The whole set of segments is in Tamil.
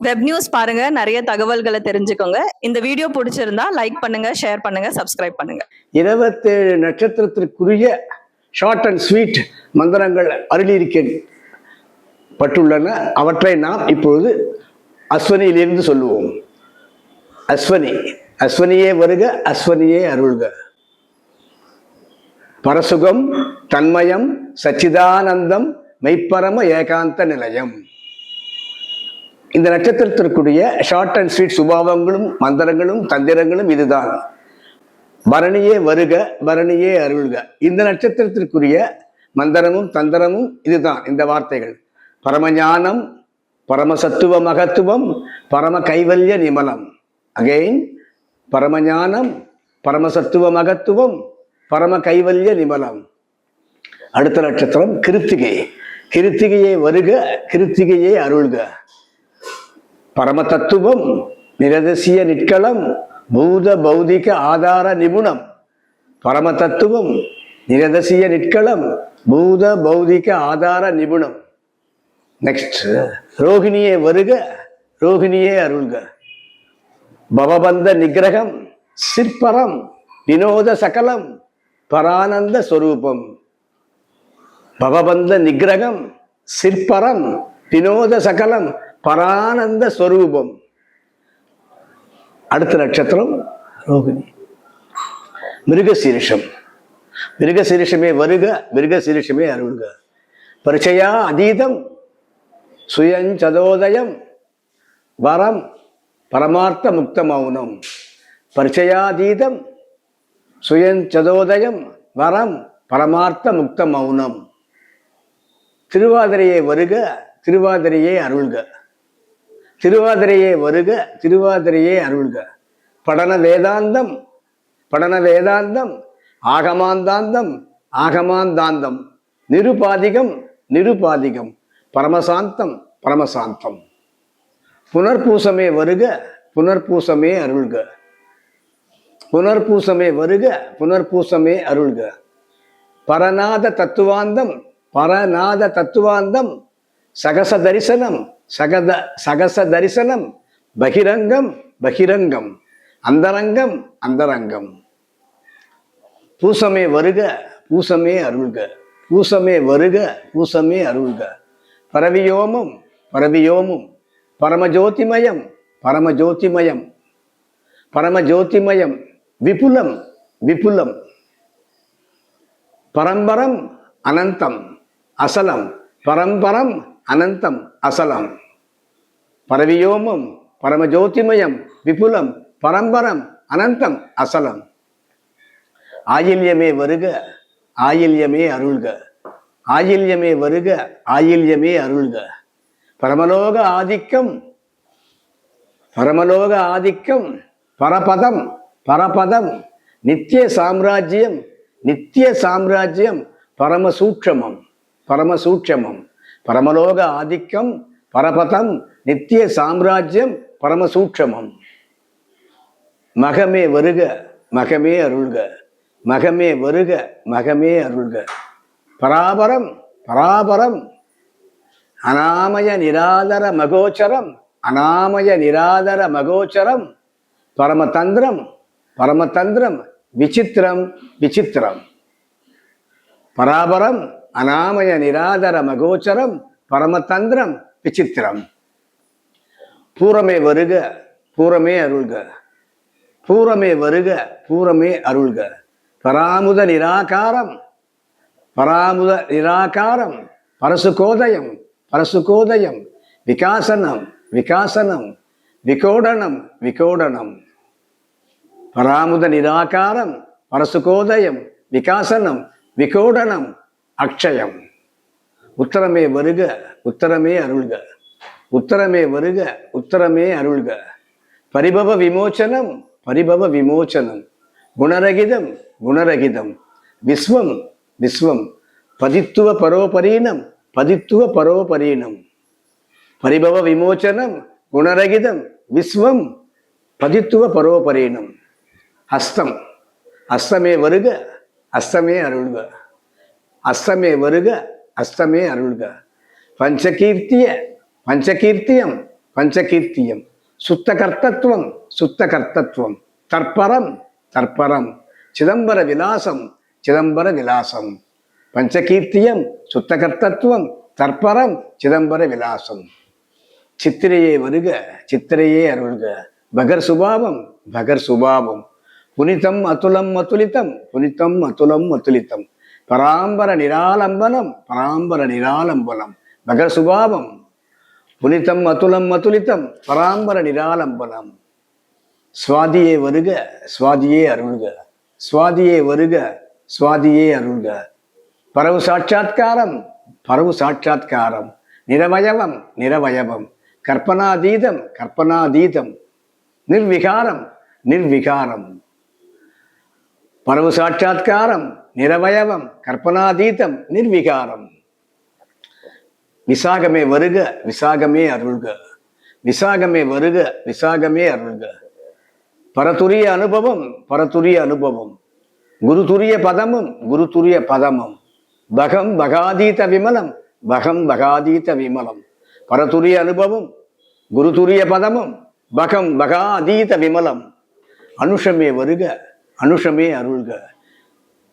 வெப் நியூஸ் பாருங்க, நிறைய தகவல்களை தெரிஞ்சுக்கோங்க. இந்த வீடியோ பிடிச்சிருந்தா லைக் பண்ணுங்க, ஷேர் பண்ணுங்க, சப்ஸ்கிரைப் பண்ணுங்க. 27 நட்சத்திரத்திற்குரிய ஷார்ட் அண்ட் ஸ்வீட் மந்திரங்கள் அருளியிருக்கப்பட்டுள்ளன. அவற்றை நாம் இப்பொழுது அஸ்வனியிலிருந்து சொல்லுவோம். அஸ்வனி. அஸ்வனியே வருக, அஸ்வனியே அருள்க. பரசுகம் தன்மயம் சச்சிதானந்தம் மெய்ப்பரம ஏகாந்த நிலையம். இந்த நட்சத்திரத்திற்குரிய ஷார்ட் அண்ட் ஸ்வீட் சுபாவங்களும் மந்திரங்களும் தந்திரங்களும் இதுதான். பரணியே வருக, பரணியே அருள்க. இந்த நட்சத்திரத்திற்குரிய மந்திரமும் தந்திரமும் இதுதான். இந்த வார்த்தைகள் பரமஞானம், பரமசத்துவ மகத்துவம், பரம கைவல்ய நிமலம். அகெயின் பரமஞானம், பரமசத்துவ மகத்துவம், பரம கைவல்ய நிமலம். அடுத்த நட்சத்திரம் கிருத்திகை. கிருத்திகையே வருக, கிருத்திகையே அருள்க. பரம தத்துவம், நிரதசிய நிட்களம், பூத பௌதிக ஆதார நிபுணம். பரம தத்துவம், நிரதசிய நிட்களம், பூத பௌதிக ஆதார நிபுணம். நெக்ஸ்ட் ரோகிணியே வருக, ரோகிணியே அருள்க. பவபந்த நிகிரகம், சிற்பரம், வினோத சகலம், பரானந்த ஸ்வரூபம். பவபந்த நிகிரகம், சிற்பரம், வினோத சகலம், பரானந்த ஸ்வரூபம். அடுத்த நட்சத்திரம் ரோகிணி. மிருகசீரிஷம். மிருகசீரிஷமே வருக, மிருகசீரிஷமே அருள்க. பரிச்சயா அதீதம், சுயஞ்சதோதயம், வரம், பரமார்த்த முக்த மௌனம். பரிச்சயாதீதம், சுயஞ்சதோதயம், வரம், பரமார்த்த முக்த மௌனம். திருவாதிரையே வருக, திருவாதிரையே அருள்க. திருவாதிரையே வருக, திருவாதிரையே அருள்க. படன வேதாந்தம், படன வேதாந்தம், ஆகமாந்தாந்தம், ஆகமாந்தாந்தம், நிருபாதிகம், நிருபாதிகம், பரமசாந்தம், பரமசாந்தம். புனர்பூசமே வருக, புனர்பூசமே அருள்க. புனர்பூசமே வருக, புனர்பூசமே அருள்க. பரநாத தத்துவாந்தம், பரநாத தத்துவாந்தம், சகச தரிசனம், சகச தரிசனம், பகிரங்கம், பகிரங்கம், அந்தரங்கம், அந்தரங்கம். பூசமே வருக, பூசமே அருள்க. பூசமே வருக, பூசமே அருள்க. பரவியோமம், பரவியோமம், பரமஜோதிமயம், பரமஜோதிமயம், பரமஜோதிமயம், விபுலம், விபுலம். பரம்பரம் அனந்தம் அசலம், பரம்பரம் அனந்தம் அசலம். பரவியோமம், பரமஜோதிமயம், விபுலம், பரம்பரம் அனந்தம் அசலம். ஆயில்யமே வருக, ஆயில்யமே அருள்க. ஆயில்யமே வருக, ஆயில்யமே அருள்க. பரமலோக ஆதிக்கம், பரமலோக ஆதிக்கம், பரபதம், பரபதம், நித்திய சாம்ராஜ்யம், நித்திய சாம்ராஜ்யம், பரமசூட்சமம், பரமசூட்சமம். பரமலோக ஆதிக்கம், பரபதம், நித்திய சாம்ராஜ்யம், பரமசூட்சமம். மகமே வருக, மகமே அருள்க. மகமே வருக, மகமே அருள்க. பராபரம், பராபரம், அநாமய நிராதர மகோச்சரம், அநாமய நிராதர மகோச்சரம், பரமதந்திரம், பரமதந்திரம், விசித்திரம், விசித்திரம். பராபரம், அநாமய நிராதர மகோச்சரம், பரமதந்திரம், விசித்திரம். பூரமே வருக, பூரமே அருள்க. பூரமே வருக, பூரமே அருள்க. பராமுத நிராகாரம், பராமுத நிராகாரம், பரசுகோதயம், பரசுகோதயம், விகாசனம், விகாசனம், விகோடனம், விகோடனம். பராமுத நிராகாரம், பரசுகோதயம், விகாசனம், விகோடனம், அக்ஷயம். உத்தரமே வருக, உத்தரமே அருள்க. உத்தரமே வருக, உத்தரமே அருள்க. பரிபவ விமோச்சனம், பரிபவ விமோச்சனம், குணரகிதம், குணரகிதம், விஸ்வம், விஸ்வம், பதித்துவ பரோபரீனம், பதித்துவ பரோபரீனம். பரிபவ விமோச்சனம், குணரகிதம், விஸ்வம், பதித்துவ பரோபரீனம். ஹஸ்தம். அஸ்தமே வருக, அஸ்தமே அருள்க. அஸ்தமே வருக, அஸ்தமே அருள்க. பஞ்சகீர்த்திய, பஞ்சகீர்த்தியம், பஞ்சகீர்த்தியம் சுத்த கர்த்தத்துவம் சுத்த கர்த்தத்துவம் தற்பரம் தற்பரம் சிதம்பர விலாசம் சிதம்பர விலாசம் பஞ்சகீர்த்தியம் சுத்த கர்த்தத்துவம் தற்பரம் சிதம்பர விலாசம் சித்திரையே வருக சித்திரையே அருள்க பகர் சுபாவம் பகர் சுபாவம் புனிதம் அதுலம் அதுலிதம் புனிதம் அதுலம் அதுலிதம் பராம்பர நிராலம்பனம் பராம்பர நிராலம்பனம் பகர் சுபாவம் புனிதம் அதுலம் அதுலிதம் பராம்பர நிராலம்பனம் சுவாதியே வருக சுவாதியே அருள்க சுவாதியே வருக சுவாதியே அருள்க பரவு சாட்சா்காரம் பரவு சாட்சா்காரம் நிரவயவம் நிரவயவம் கற்பனாதீதம் கற்பனாதீதம் நிர்விகாரம் நிர்விகாரம் பரவு சாட்சா்காரம் நிரவயவம் கற்பனாதீதம் நிர்விகாரம் விசாகமே வருக விசாகமே அருள்க விசாகமே வருக விசாகமே அருள்க பரதுரிய அனுபவம் பரதுரிய அனுபவம் குருதுரிய பதமும் குருதுரிய பதமும் பகம் பகாதீத விமலம் பகம் பகாதீத விமலம் பரதுரிய அனுபவம் குருதுரிய பதமும் பகம் பகாதீத விமலம் அனுஷமே வருக அனுஷமே அருள்க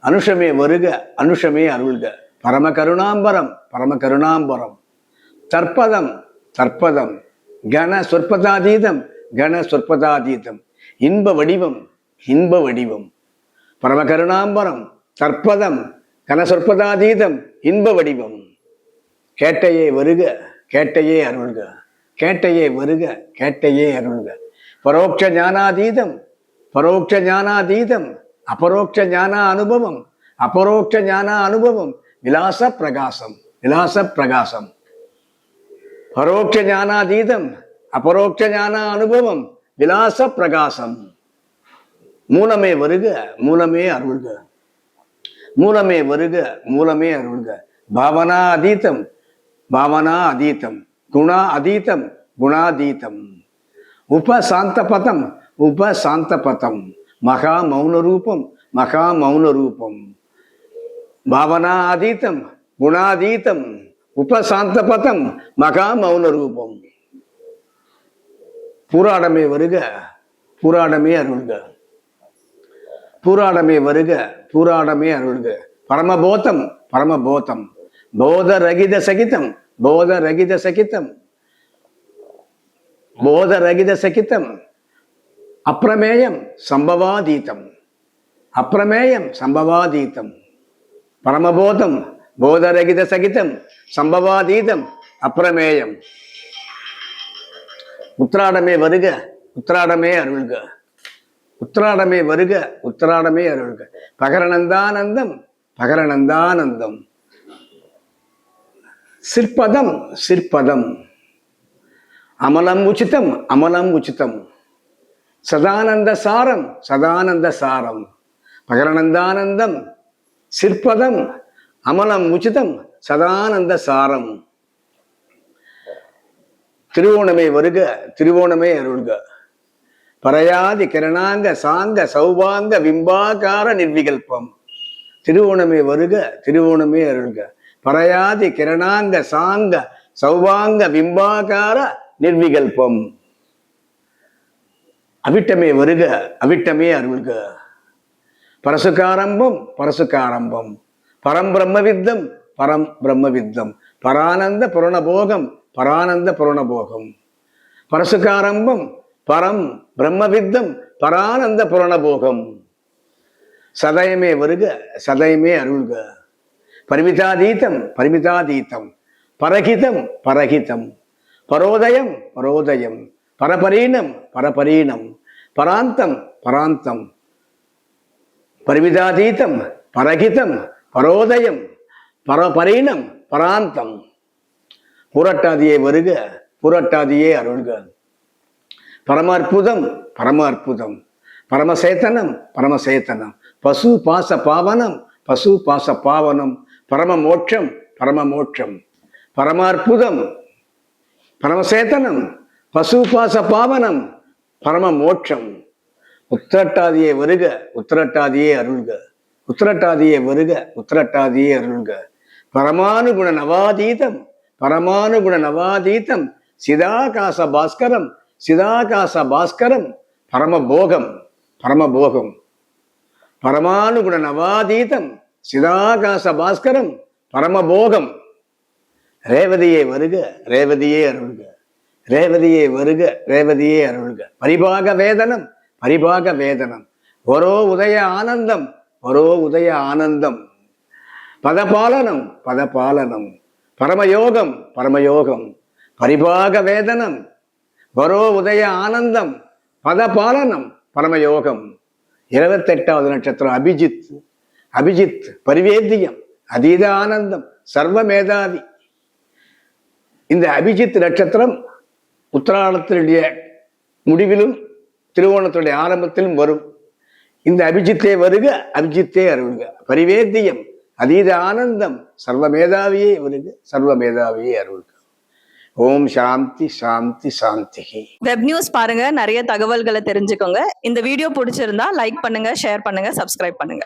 அனுஷமே வருக அனுஷமே அருள்க பரம கருணாம்பரம் பரம கருணாம்பரம் தற்பதம் தற்பதம் கன சொற்பதாதீதம் கன சொற்பதாதீதம் இன்ப வடிவம் இன்ப வடிவம் பரம கருணாம்பரம் தற்பதம் கன சொற்பதாதீதம் இன்ப வடிவம் கேட்டையே வருக கேட்டையே அருள்க கேட்டையே வருக கேட்டையே அருள்க பரோட்ச ஞானாதீதம் பரோட்ச ஞானாதீதம் அபரோக்ஷ ஞான அனுபவம் அபரோக்ஷ ஞான அனுபவம் விலாச பிரகாசம் விலாச பிரகாசம் பரோட்ச ஞானாதீதம் அபரோக்ஷ ஞான அனுபவம் விலாச பிரகாசம் மூலமே வருக மூலமே அருள்க மூலமே வருக மூலமே அருள்க பாவனா அதீதம் பாவனா அதீதம் குணா அதீதம் குணாதீதம் உபசாந்த பதம் உபசாந்த பதம் மகா மௌன ரூபம் மகா மௌன ரூபம் பாவனா அதீதம் குணாதீதம் உபசாந்த பதம் மகா மௌன ரூபம் பூராடமே வருக பூராடமே அருள்க பூராடமே வருக பூராடமே அருள்க பரமபோதம் பரமபோதம் போத ரகித சகிதம் போத ரகித சகிதம் போத ரகித சகிதம் அப்பிரமேயம் சம்பவாதீதம் அப்பிரமேயம் சம்பவாதீதம் பரமபோதம் போதரகித சகிதம் சம்பவாதீதம் அப்பிரமேயம் உத்திராடமே வருக உத்திராடமே அருள்க உத்திராடமே வருக உத்திராடமே அருள்க பகரணந்தானந்தம் பகரணந்தானந்தம் சிற்பதம் சிற்பதம் அமலம் உச்சிதம் அமலம் உச்சிதம் சதானந்த சாரம் சதானந்த சாரம் பகரணந்தானந்தம் சிற்பதம் அமலம் உச்சிதம் சதானந்த சாரம் திருவோணமே வருக திருவோணமே அருள்க பரையாதி கிரணாங்க சாங்க சௌபாங்க விம்பாகார நிர்விகல்பம் திருவோணமே வருக திருவோணமே அருள்க பரையாதி கிரணாங்க சாங்க சௌபாங்க விம்பாகார நிர்விகல்பம் அவிட்டமே வருக அவிட்டமே அருள்க பரசுகாரம்பம் பரசுகாரம்பம் பரம் பிரம்மவித்தம் பரம் பிரம்மவித்தம் பரானந்த புரணபோகம் பரானந்த புரணபோகம் பரசுகாரம்பம் பரம் பிரம்மவித்தம் பரானந்த புரணபோகம் சதயமே வருக சதயமே அருள்க பரிமிதாதீதம் பரிமிதாதீதம் பரகிதம் பரகிதம் பரோதயம் பரோதயம் பரபரீனம் பரபரீனம் பராந்தம் பராந்தம் பரிமிதாதீதம் பரகிதம் பரோதயம் பரபரீனம் பராந்தம் புரட்டாதியே வருக புரட்டாதியே அருள்க பரம அற்புதம் பரம அற்புதம் பரமசேத்தனம் பரமசேத்தனம் பசு பாச பாவனம் பசு பாச பாவனம் பரம மோட்சம் பரம மோட்சம் பரம அற்புதம் பரமசேத்தனம் பசு பாச பாவனம் பரம மோட்சம் உத்திரட்டாதியே வருக உத்திரட்டாதியே அருள்க உத்திரட்டாதியே வருக உத்திரட்டாதியே அருள்க பரமானுகுண நவாதீதம் பரமானுகுண நவாதீதம் சிதாகாச பாஸ்கரம் சிதாகாச பாஸ்கரம் பரமபோகம் பரமபோகம் பரமானுகுண நவாதீதம் சிதாகாச பாஸ்கரம் பரமபோகம். ரேவதியே வருக ரேவதியே அருள்க ரேவதியே வருக ரேவதியே அருள்க. பரிபாக வேதனம் பரிபாக வேதனம் வரோ உதய ஆனந்தம் வரோ உதய ஆனந்தம். பதபாலனம் பதபாலனம் பரமயோகம் பரமயோகம். பரிபாக வேதனம் வரோ உதய ஆனந்தம் பதபாலனம் பரமயோகம். 28வது நட்சத்திரம் அபிஜித். அபிஜித் பரிவேத்தியம் அதீத ஆனந்தம் சர்வ மேதாவி. இந்த அபிஜித் நட்சத்திரம் உத்திராடத்தினுடைய முடிவிலும் திருவோணத்துடைய ஆரம்பத்திலும் வரும். இந்த அபிஜித்தே வருக அபிஜித்தே அருள்க. பரிவேத்தியம் அதீத ஆனந்தம் சர்வ மேதாவியே வருக சர்வ மேதாவியே அருள்க. ஓம் சாந்தி சாந்தி சாந்தி. வெப் நியூஸ் பாருங்க, நிறைய தகவல்களை தெரிஞ்சுக்கோங்க. இந்த வீடியோ பிடிச்சிருந்தா லைக் பண்ணுங்க, ஷேர் பண்ணுங்க, சப்ஸ்கிரைப் பண்ணுங்க.